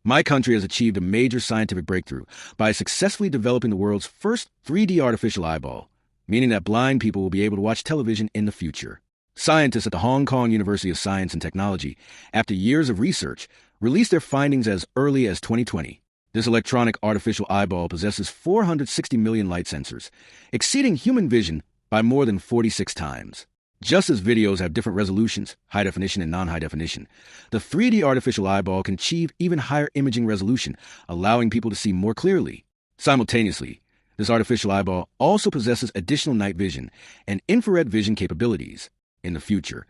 My country has achieved a major scientific breakthrough by successfully developing the world's first 3D artificial eyeball, meaning that blind people will be able to watch television in the future. Scientists at the Hong Kong University of Science and Technology, after years of research, released their findings as early as 2020. This electronic artificial eyeball possesses 460 million light sensors, exceeding human vision by more than 46 times. Just as videos have different resolutions, high definition and non-high definition, the 3D artificial eyeball can achieve even higher imaging resolution, allowing people to see more clearly. Simultaneously, this artificial eyeball also possesses additional night vision and infrared vision capabilities. In the future,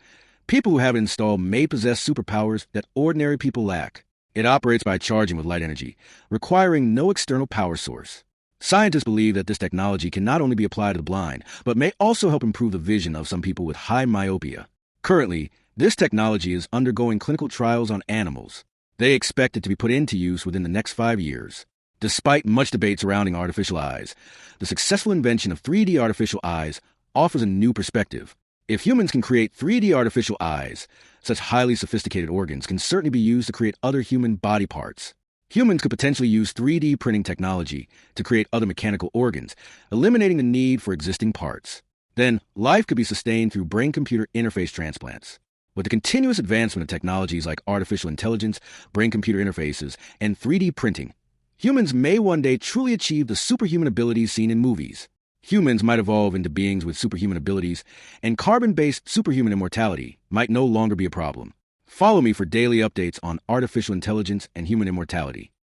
people who have it installed may possess superpowers that ordinary people lack. It operates by charging with light energy, requiring no external power source. Scientists believe that this technology can not only be applied to the blind, but may also help improve the vision of some people with high myopia. Currently, this technology is undergoing clinical trials on animals. They expect it to be put into use within the next 5 years. Despite much debate surrounding artificial eyes, the successful invention of 3D artificial eyes offers a new perspective. If humans can create 3D artificial eyes, such highly sophisticated organs can certainly be used to create other human body parts. Humans could potentially use 3D printing technology to create other mechanical organs, eliminating the need for existing parts. Then, life could be sustained through brain-computer interface transplants. With the continuous advancement of technologies like artificial intelligence, brain-computer interfaces, and 3D printing, humans may one day truly achieve the superhuman abilities seen in movies. Humans might evolve into beings with superhuman abilities, and carbon-based superhuman immortality might no longer be a problem. Follow me for daily updates on artificial intelligence and human immortality.